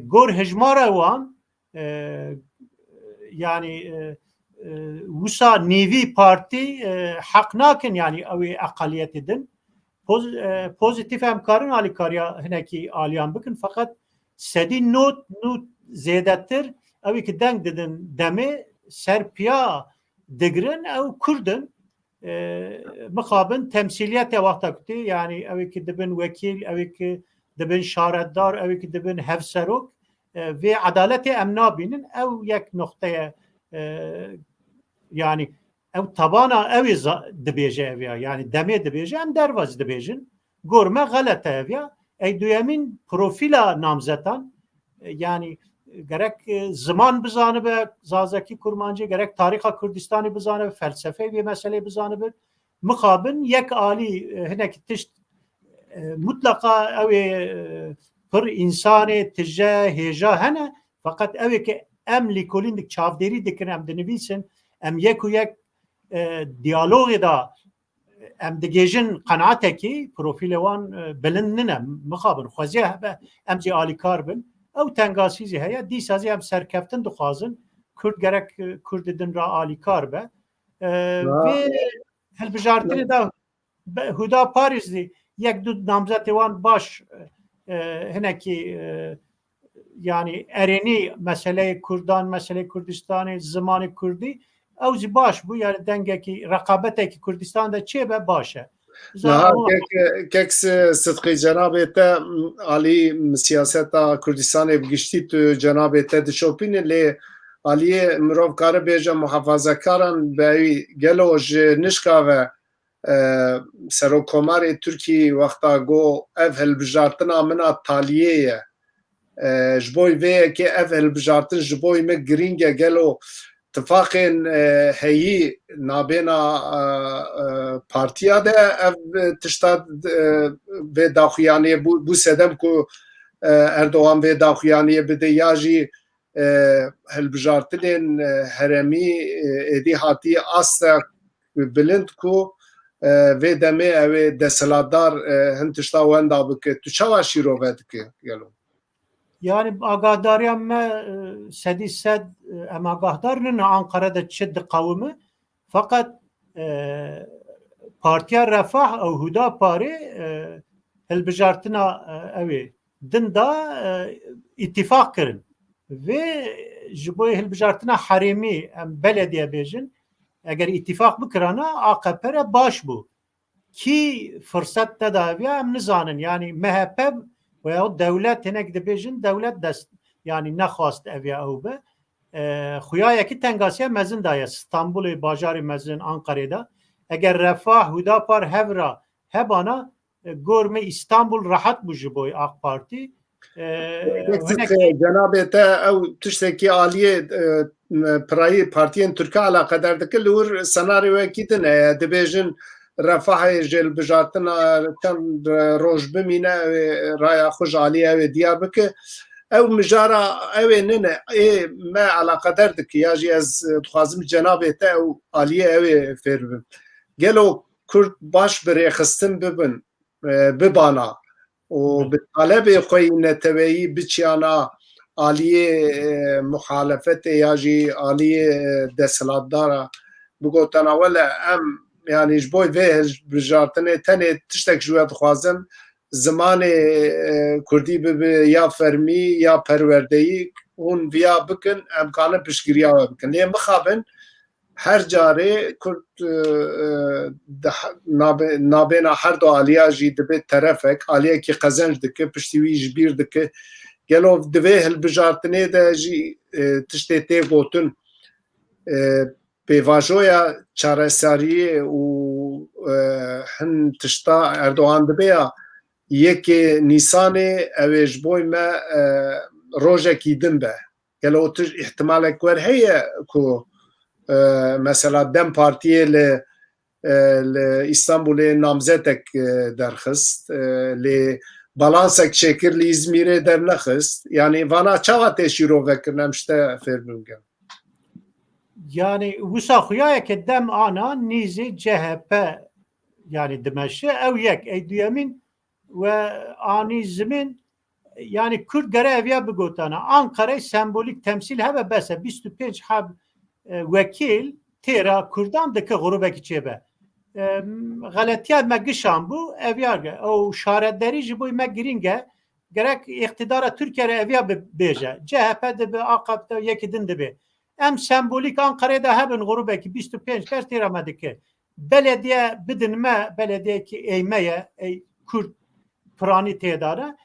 gor hejmara wan yani wisa nevi parti hak nakin yani ev akaliyet edin pozitif emkarın alikariya hineki aliyan bikin fakat sedi not ziyadettir ev ki denk dedin demi serpiya digrin ev Kurdun mukabın temsiliyete vakti yani ev ki dibin vekil ev ki dibin şareddar ev ki dibin hevserok ve adaleti emnabinin ev yek noktaya yani ev tabana ev dibêje ev ya yani demê dibêje em dervaz dibêjin gorme galet ev ya duyamin profila namzetan yani gerek zaman bizanıbe Zazaki Kurmancı gerek tariha Kurdistan'ı bizanıbe felsefe ve mesele bizanıbe mukabın yek ali hinek tişt mutlaka ev پر انسان تجه هجا هنه فقط اوه که ام لیکولین دک چاودری دکن ام دنویسن ام یک و یک دیالوگی دا ام دگیجن قناعته کی پروفیل وان بلندنه مخابن خوزیه ام زی آلی کار بن او تنگاسیزی هیا دی سازی ام سرکفتن دخوازن کرد گرک کرد دن را آلی کار به و هل بجارتنی دا هدا پاریز دی یک دو نامزد وان باش heneki yani ereni mesele Kurdan mesele Kurdistan'ı zamanı Kurdi evzi baş bu yani dengeki rekabeteki Kurdistan'da çebe başa. Kek sıdkı cenabete Ali siyaseta Kurdistan'ı gişti tu cenabete dişopine le Aliye mirov karı beja muhafazakaran be gelo nişka ve Serokomarê Tirkiyê wexta got ev hilbijartina min a taliyê ye ji bo vê yekê ev hilbijartin ji bo me giring e gelo tifaqên heyî nabêna partiya de ev tişta vê daxuyaniyê bû sedem ku Erdoğan vê daxuyaniyê bide ya jî hilbijartinên heremî êdî hatiye asta bilind ku vê demê ew ê desthilatdar hin tişta wenda bike. Tu çawa şîrove dike gelo? Yani agahdariya me sedî sed em agahdar nin Ankara'da çi diqewime fakat Partiya Refah ew Hudaparê hilbijartina ew ê din da îtîfaq kirin vê ji bo hilbijartina herêmî em belediye bêjin eger îtîfaq bikirana AKP re baş bû ki fırsat te daviya em nizanin yani MHP veya devlet hinek dibêjin devlet dest yani nexwast ev ya ew be xuyayekî tengasiya mezin daye İstanbulê bajarê mezin Ankara'da eger Refah Hudapar hevra hebana gorme İstanbul rahat bû ji bo AK Parti Cenabê te ew tiştekî aliyê pirayî partiyên Tirkiye alaqedar dike li wir senaryo wekî din heye dibêjin Refahê ji hilbijartina çend roj bimîne raya xwe ji aliyê ew ê diyar bike ew mijara ew ê nine ê me alaqedar dike ya jî ez dixwazim cenabê te ew aliyê ew ê fêr bibim gelo Kurd baş bi rêxistin bibin bibana û bi talebê xwe yî neteweyî biçiyana aliyê muhalefetê ya jî aliyê desthilatdara bigotana wele em yani ji bo vê hilbijartinê tenê tiştek ji we dixwazim zimanê Kurdî bibe ya fermî ya perwerdeyî hûn viya bikin em kanin piştgiriya we bikin lê mixabin her carê Kurd nabêna her du aliya jî dibe terefek aliyekî qezenc dike piştî wî ji bîr dike gelo divê hilbijartinê de jî tiştê tê gotin pêvajoya çareseriyê û hin tişta Erdoğan dibe ya yekê Nîsanê ew ê ji bo me rojekî din be gelo tu ihtimalek wer heye ku mesela Dem Partiye li İstanbul'e namzetek derxist li balansek çekir li İzmir'e dernexist yani vana çava teşiro vekirnem işte ferbülgen. Yani wisa xuyayeke dem ana nîzê CHP yani dimeşe ew yek ey duyemin ve anî zimin yani Kürt gere eviya bigotana Ankara sembolik temsil hebe bese 25 heb vekil têra Kurdan dike grubekî çêbe galetiya me gişan bû evyar ge ew şaretderî ji bo me giring e gerek iktidara Türkiye re eviya bêje CHP dibe AKP de yekî din dibe em sembolik Ankara'da hebin grubekî 25 kes têra me dike belediye bidin me belediyekî eymeye ey Kürt piranî têdare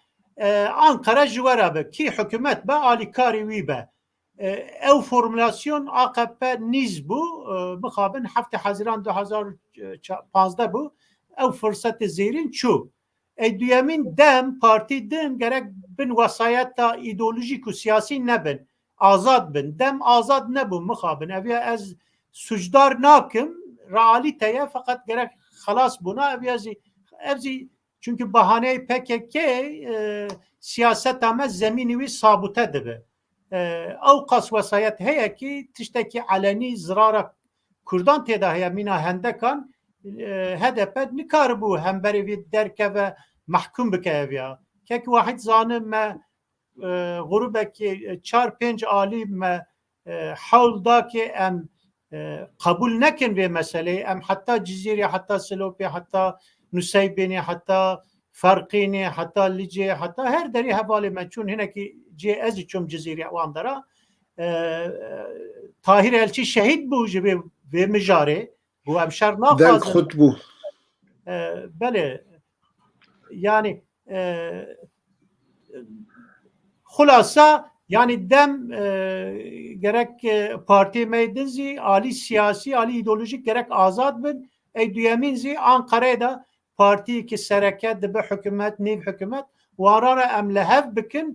Ankara ji we re be kî hikûmet be alîkarî wî be ew formülasyon AKP nîz bû bixabin 7 Haziran 2015 bû ew fırsatê zêrîn çû ey duyemîn dem partî din gerek bin wesayeta îdeolojîk û siyasî nebin azad bin dem azad nebû mixabin ev ez sucdar nakim realîteye fakat gerek xelas bûna ev jî çünkü bahaneyê PKK siyaseta me zemînî wî sabûte dibe ew qas wesayet heye ki tiştekî elenî zirara Kurdan têda heye mîna hendekan HDP nikaribû hemberî wî derkeve mehkûm bike ev ya kek wahid zanim me grubekî 4-5 alî me hewl da ki em qebûl nekin vê meseleyê em heta Cizîrê heta Silopê heta Nuseybenê heta Ferqînê heta Licê heta her derî hevalê me çûn hinekî cê ez jî çûm Cizîrê wan dera Tahir Elçî şehîd bû ji vê mijarê bû em şer naxwazin Deng xut bû belê yani xulasa yani dem gerek partî me din jî alî siyasî alî îdeolojik gerek azad bin ای دویمین زی آنقره دا پارتی که سرکت دبه حکومت نیو حکومت وارا ام لهف بکن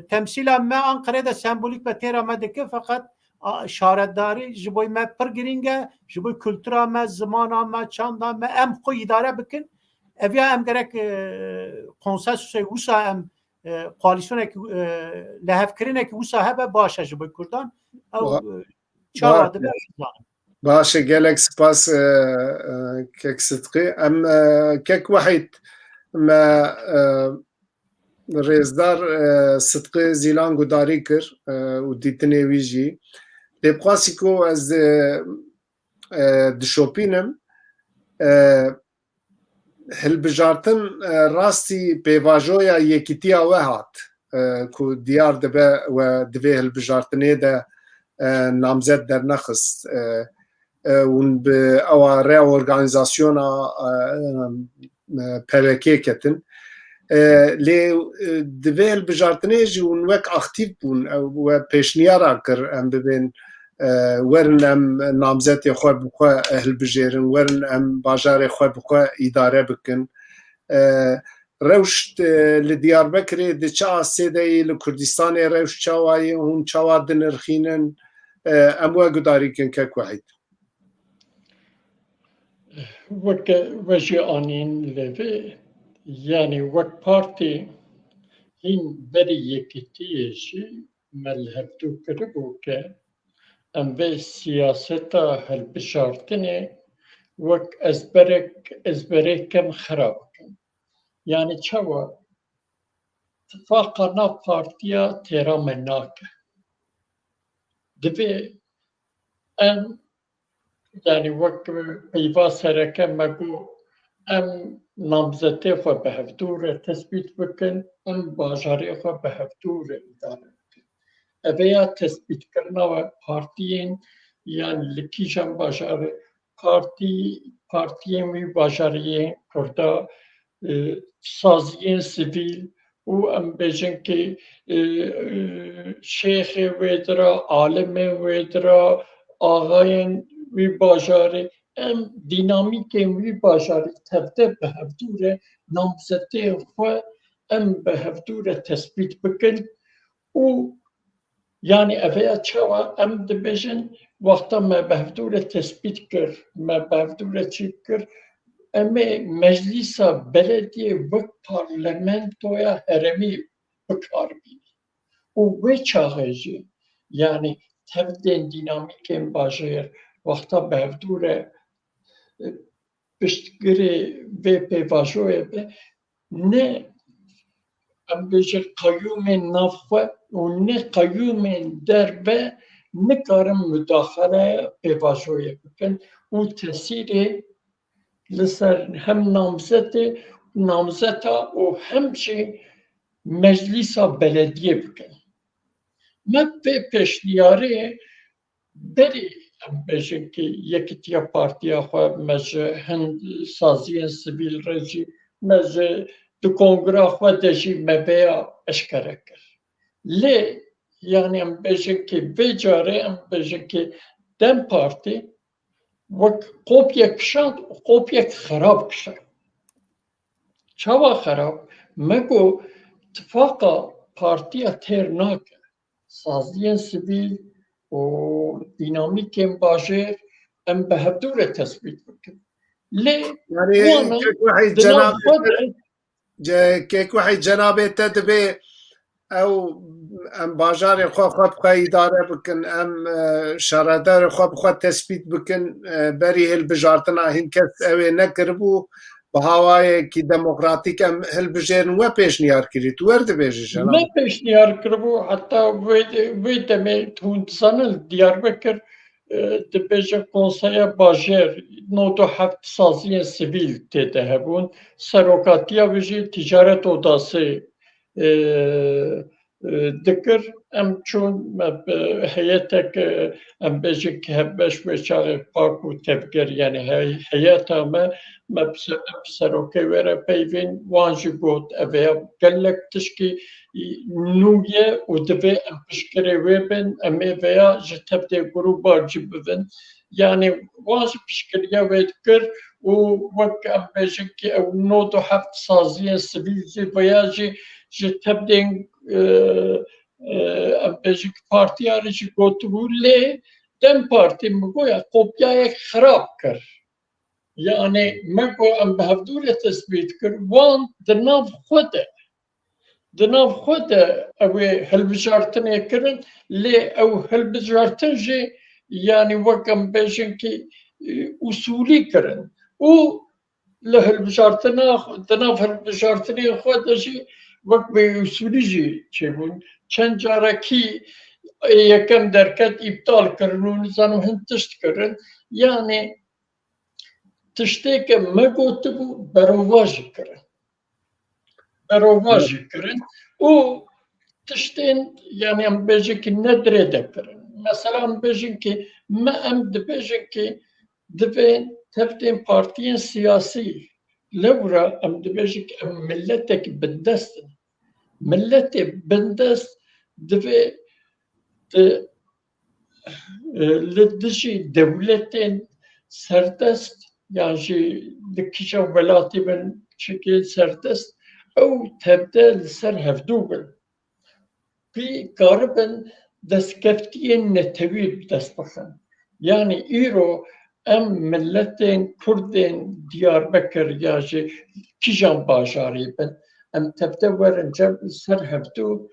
تمثیل ما آنقره دا سمبولیک به تیرا مدکه فقط شارداری جبوی ما پر گرینگه جبوی کلتورا ما زمانا ما چاندا ما ام خو اداره بکن اویا ام گرک کنسنسوس وسا ام قالیسونه که لهف کرینه که وسا هبه باشه جبوی کردان او چاوا دبه باشه گلک سپاس کک صدقی ام کک وحید ما رزدار صدقی زیلان گوداری کر و دیتنی ویجی دبقاسی کو از دشوپینم هل بجارتن راستی پیواجویا یکیتیا وهات کو دیار دبه و دبه هل بجارتنی ده نامزد در نخست ون به او ری اورگانیزاسیونا پرکی کتن لی دبه هل بجارتنی جی ون وک اکتیو بون و پیشنیارا کر ام ببین ورن ام نامزد خواه بخواه اهل بجیرن ورن ام باجار خواه بخواه اداره بکن روشت لدیار بکری ده چا سیده لکردستان روشت چاوایی هون چاوا دنرخینن اموه گداری کن که کوحید وک وجه آنین لوه یعنی وک پارتی این بری یکیتیشی ملحبتو کربو که ام به سیاستا هل بشارتنه وک ازبرکم خراب کن یعنی چوا اتفاقا نا پارتیا تیرا مناکه دبی ام يعني وقت بيفا سركة مجو ام نامزته خو بهفتور تثبيت بكن ام باجاري خو بهفتور اداره اویا تثبیت کرنا و پارتیین یعنی لکیشم باجار پارتیین وی باجاریین کردا سازیین سیویل و ام بیجن که شیخ ویدرا عالم ویدرا آغاین وی باجاری ام دینامیک وی باجاری تبده به هفتور نامزده خو ام به هفتور تثبیت بکن و یعنی اویا چوا ام دبیجن وقتا ما به هفتور تثبیت کر ما به هفتور چی کر اما مجلس بلدی وک پارلمنتویا هرمی بکار بینی و وی چاقیجی یعنی تبدین دینامیک باجر وقتا به هفتور پشتگیری وی پیواجوی به نه ام بیجر قیوم نفوه و نه قیوم دربه نکارم مداخله پیواجوی بکن و تاثیر لسر هم نامزتا و همچه مجلس بلدیه بکن ما به پیشنیاره بری ام بیجن که یکی تیا پارتیا خواه مجه هند سازی سیویل رجی مجه دو کنگره خواه دجی مبیا اشکره کرد لی یعنی ام بیجن که بجاره ام بیجن که دم پارتی وک قوب یک شد قوب یک خراب کشد چوا خراب مگو اتفاقا پارتیا تیر ناکه سازی سیویل و دینامیک باجر ام به هفتور تثبیت بکن لی يعني كيك واحد جنابه تدبي او ام باجار خو بخواه اداره بکن ام شاردار خو بخواه تثبیت بکن بری هل بجارتنا هین کس اوه نکربو بهاوای کی دموکراتیک ام هل بجرن و پیشنیار کری تو ورد بیجی جناب نه پیشنیار کربو حتی وی دمی تونتزانل دیار بکر دبیجه کنسای باجر نوتو هفت سازی سیویل تیده هبون سروکاتیا ویجی تجارت odası دکر ام چون هیئتک ام بیجی که هبش وچار پاکو تبگر یعنی هیئت ما سروکی وره پیوین وانجی بود اویا گلک تشکی نویه و دوی ام پشکره ویبن امی ویا جتب ده گروبا جببن یعنی واج پشکریه وید کر و وک ام بیجن که او نود و هفت سازی سویل جی ویا جتب ده ام بیجن که پارتی آره جی گوتو لی دم پارتی مگویا قوبیای خراب کر یعنی مگو ام به هفدور تثبیت کر وان دناف خوده دناف خوده اوی هلبجارتنه کرن لی او هلبجارتن جی یعنی وکم بیشن که اصولی کرن او لهلبجارتنه دناف هلبجارتنه خوده جی وک به اصولی جی چه بون چند جاره کی یکم درکت ابطال کرن و نزانو هنتشت کرن یعنی تشتی که مگوت بو برواجی کرن برواجی کرن و تشتین یعنی ام بیجن که ندره دکرن مثلا ام بیجن که ما ام دبیجن که دبین تبدین پارتین سیاسی لورا ام دبیجن که ام ملتك بندست ملت بندست دبی لدجي دولتين سردست يعني دكيشا ولاتي من شكل سردست او تبدا لسر هفدوبن في قاربن دسكفتين نتويب دسبخن يعني ايرو ام ملتين كردين ديار بكر يعني كيجان باجاري بن ام تبدا ورن جب لسر هفدوب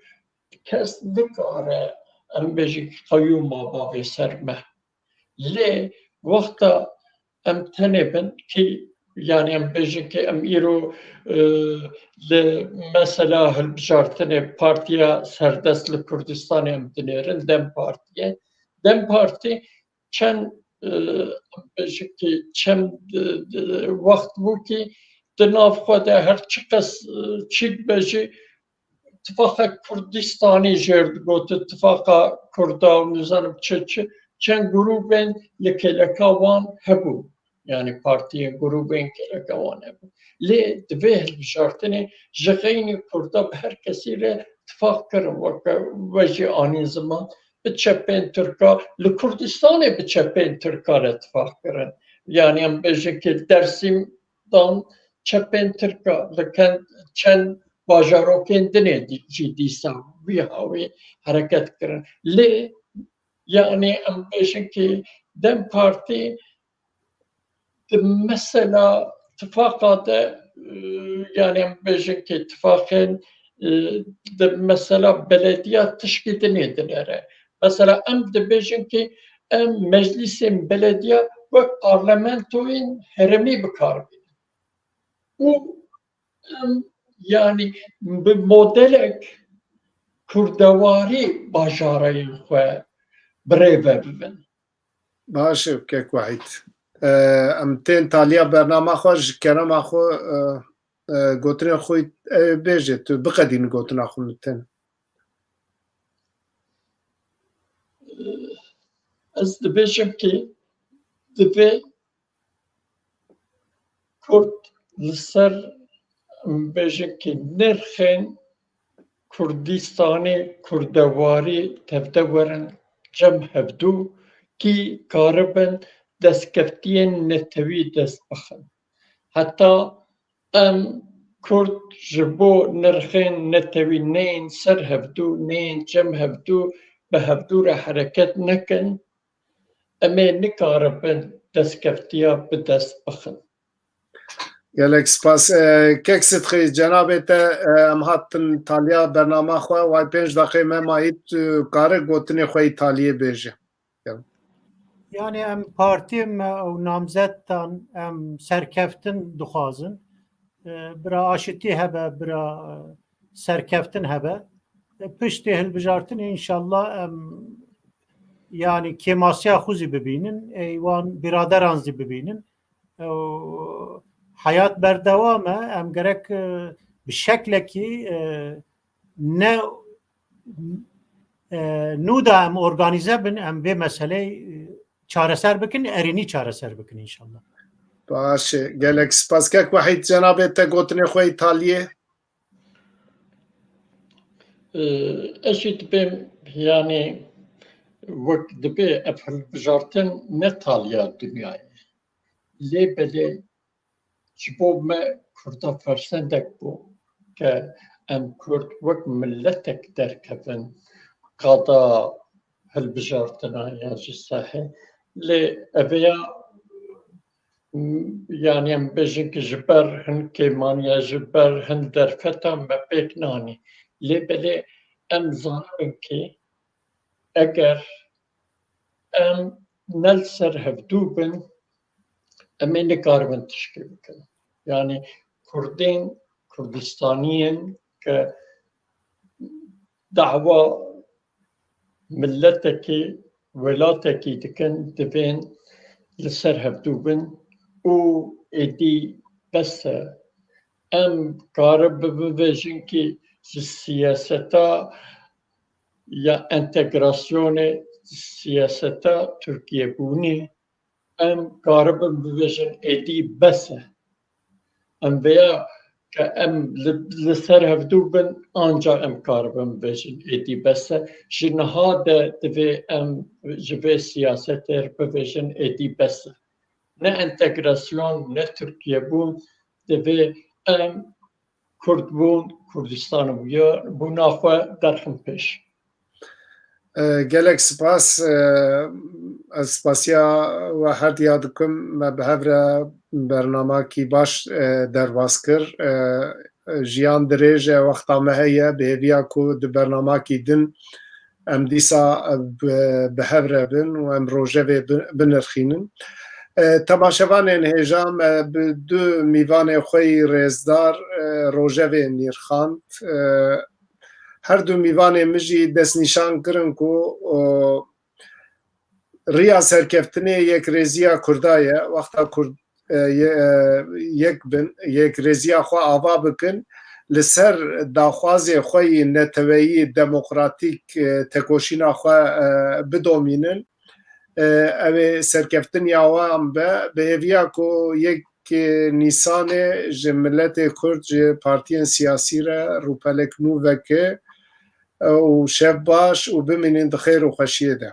كاس دكاره ام بيجي قيوم بابي سرمه لي وقتا ام تنبن كي يعني ام بيجي كي ام ايرو مثلا هالبجارتني بارتيا سردست لكردستان ام دنيرن دم بارتي كان ام بيجي كي كم وقت بو كي دناف خدا هر چقس چيك بيجي اتفاق کردستانی جرد گوت اتفاق کردان نزانم چه چند گروبن لکلکاوان هبو یعنی پارتی گروبن کلکاوان هبو لی دوه بشارتنی جغین کردا به هر کسی ره اتفاق کرن وجه آنی زمان به چپین ترکا لکردستان به چپین ترکا ره اتفاق کرن یعنی هم بجه که درسیم دان چپین ترکا لکن چند باجاروکین دنه دیسا وی هاوی حرکت کرن لی یعنی ام بیشن که دم پارتی مثلا اتفاقات yani ام بیشن که اتفاقین مثلا بلدیات تشکیل دنه دنره مثلا ام de بیشن که ام مجلس بلدیه و پارلمانتوین هرمی بکار بید و yani bir modelek Kurdavari bajarayın xwe birêve bibin. باشه که وحید ام تین تالیا برنامه خو جکرما خو گوتن خوی بیجه تو بقدین گوتن خو تن Ez dibêjim ki divê Kurd li ser bêjin ki nirxên Kurdistanê Kurdewarî tevde werin cem hevdû ki karibin destkeftiyên netewî dest bixin. Heta em Kurd ji bo nirxên netewî neyên ser hevdû neyên cem hevdû bi hevdû re hereket nekin em ê nikaribin destkeftiya bi dest bixin. gelek spas keksit xi cenabê te em hatin taliya bername xwe way 5 daqiqê me mayî tu kare gotinê xwe Îtaliyê bêje. Yani em partiye me ew namzettan em serkeftin dixwazin bira aşitî hebe bira serkeftin hebe piştê hilbijartinê inşallah em yani kêmasiya xwe zî bibînin wan biraderan zî bibînin hayat berdewam e em gerek bi şeklekî ne nû da em organize bin em vê meseleyê çareser bikin erînî çareser bikin inşallah. باشه gelek spas kek wahid cenabê te gotinê xwe Îtaliyê eşit bim yani وقت دبي أفهم بجارتن نتاليا دنياي لي بلي جبوب ما كردا فرسندك بو كأم كرد وقت ملتك دركفن قادا هالبجارتنا يا جساحي لي أبيا يعني ام بجنك جبر هن كيمان يا جبر هن درفتا ما بيكناني لي بلي أم ظالمكي أجر أم نلسر هفدوبن أمين كاربن تشكيل يعني كردين كردستانيين كدعوة ملتكي ولاتكي تكن دبين لسر هفدوبن و إدي بس أم كارب بفيجنكي السياسة يا انتجراسيون سياسة تركيا بوني أم كاربن بفيجن إدي بس أم بيا كأم لسر هفدوبن أنجا أم كاربن بفيجن إدي بس جن هذا تبي أم جبه سياسة بفيجن إدي بس نه انتجراسيون نه تركيا بون تبي أم كرد بون كردستان بونا خو درخم پیش gelek spas spasya ve her diyadıkım me behevre bernamaki baş dervas kir jiyan dirêje wexta me heye bêhêviya ku di bernamaki din em dîsa bihevre bin û em rojevê binirxînin. Temaşevanên hêja me bi du mîvanê xwe yî rêzdar rojevê nîrxand. Her du mîvanê min jî destnîşan kirin ku riya serkeftinê yekrêziya Kurda ye wexta Kurd yek bin yekrêziya xwe ava bikin li ser daxwazê xwe yî neteweyî demokratîk tekoşîna xwe bidomînin ew ê serkeftiniya wan be bêhêviya ku yek Nîsanê ji milletê Kurd ji partiyên siyasî re rûpelek nû veke û şev baş û bimînin di xêr û xweşiyê de.